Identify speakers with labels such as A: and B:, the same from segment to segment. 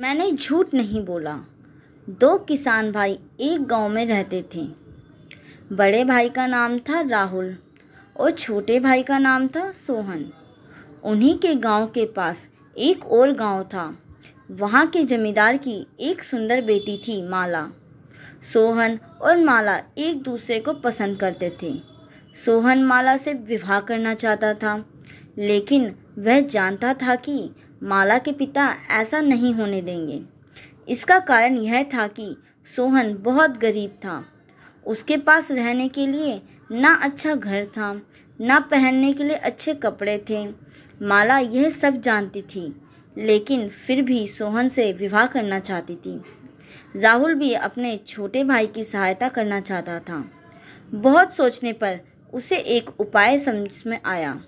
A: मैंने झूठ नहीं बोला। दो किसान भाई एक गांव में रहते थे। बड़े भाई का नाम था राहुल और छोटे भाई का नाम था सोहन। उन्हीं के गांव के पास एक और गांव था। वहां के जमींदार की एक सुंदर बेटी थी माला। सोहन और माला एक दूसरे को पसंद करते थे। सोहन माला से विवाह करना चाहता था, लेकिन वह जानता था कि माला के पिता ऐसा नहीं होने देंगे। इसका कारण यह था कि सोहन बहुत गरीब था। उसके पास रहने के लिए ना अच्छा घर था, ना पहनने के लिए अच्छे कपड़े थे। माला यह सब जानती थी, लेकिन फिर भी सोहन से विवाह करना चाहती थी। राहुल भी अपने छोटे भाई की सहायता करना चाहता था। बहुत सोचने पर उसे एक उपाय समझ में आया।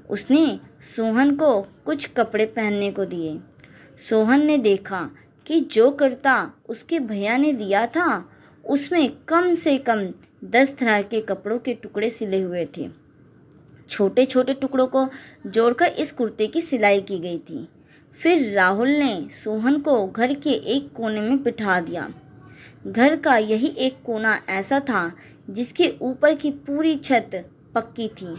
A: उसने सोहन को कुछ कपड़े पहनने को दिए। सोहन ने देखा कि जो कुर्ता उसके भैया ने दिया था उसमें कम से कम 10 तरह के कपड़ों के टुकड़े सिले हुए थे। छोटे छोटे टुकड़ों को जोड़कर इस कुर्ते की सिलाई की गई थी। फिर राहुल ने सोहन को घर के एक कोने में बिठा दिया। घर का यही एक कोना ऐसा था जिसके ऊपर की पूरी छत पक्की थी।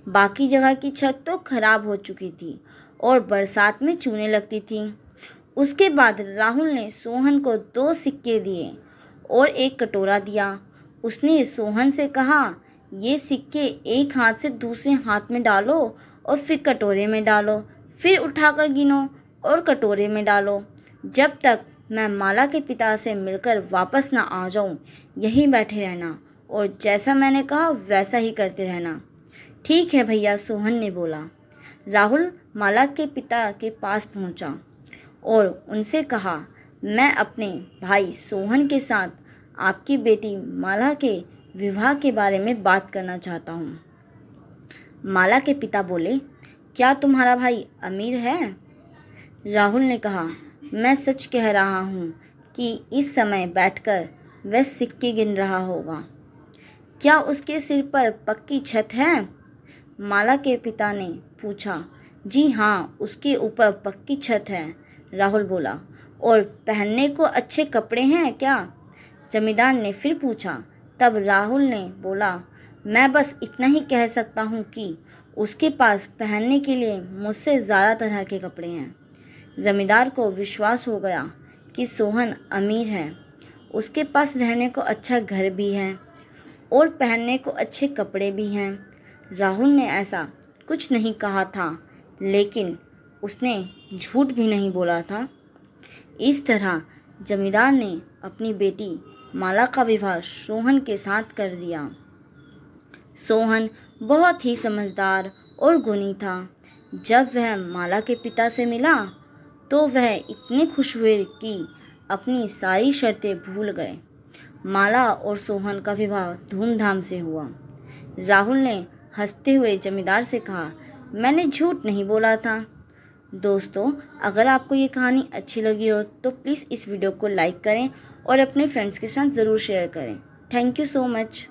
A: बाकी जगह की छत तो खराब हो चुकी थी और बरसात में चूने लगती थी। उसके बाद राहुल ने सोहन को 2 सिक्के दिए और एक कटोरा दिया। उसने सोहन से कहा, ये सिक्के एक हाथ से दूसरे हाथ में डालो और फिर कटोरे में डालो, फिर उठाकर गिनो और कटोरे में डालो। जब तक मैं माला के पिता से मिलकर वापस ना आ जाऊं, यहीं बैठे रहना और जैसा मैंने कहा वैसा ही करते रहना। ठीक है भैया, सोहन ने बोला। राहुल माला के पिता के पास पहुंचा और उनसे कहा, मैं अपने भाई सोहन के साथ आपकी बेटी माला के विवाह के बारे में बात करना चाहता हूँ। माला के पिता बोले, क्या तुम्हारा भाई अमीर है? राहुल ने कहा, मैं सच कह रहा हूँ कि इस समय बैठकर वह सिक्के गिन रहा होगा। क्या उसके सिर पर पक्की छत है? माला के पिता ने पूछा। जी हाँ, उसके ऊपर पक्की छत है, राहुल बोला। और पहनने को अच्छे कपड़े हैं क्या? जमींदार ने फिर पूछा। तब राहुल ने बोला, मैं बस इतना ही कह सकता हूँ कि उसके पास पहनने के लिए मुझसे ज़्यादा तरह के कपड़े हैं। जमींदार को विश्वास हो गया कि सोहन अमीर है। उसके पास रहने को अच्छा घर भी है और पहनने को अच्छे कपड़े भी हैं। राहुल ने ऐसा कुछ नहीं कहा था, लेकिन उसने झूठ भी नहीं बोला था। इस तरह जमींदार ने अपनी बेटी माला का विवाह सोहन के साथ कर दिया। सोहन बहुत ही समझदार और गुणी था। जब वह माला के पिता से मिला तो वह इतने खुश हुए कि अपनी सारी शर्तें भूल गए। माला और सोहन का विवाह धूमधाम से हुआ। राहुल ने हंसते हुए जमींदार से कहा, मैंने झूठ नहीं बोला था। दोस्तों, अगर आपको ये कहानी अच्छी लगी हो तो प्लीज़ इस वीडियो को लाइक करें और अपने फ्रेंड्स के साथ ज़रूर शेयर करें। Thank you so much.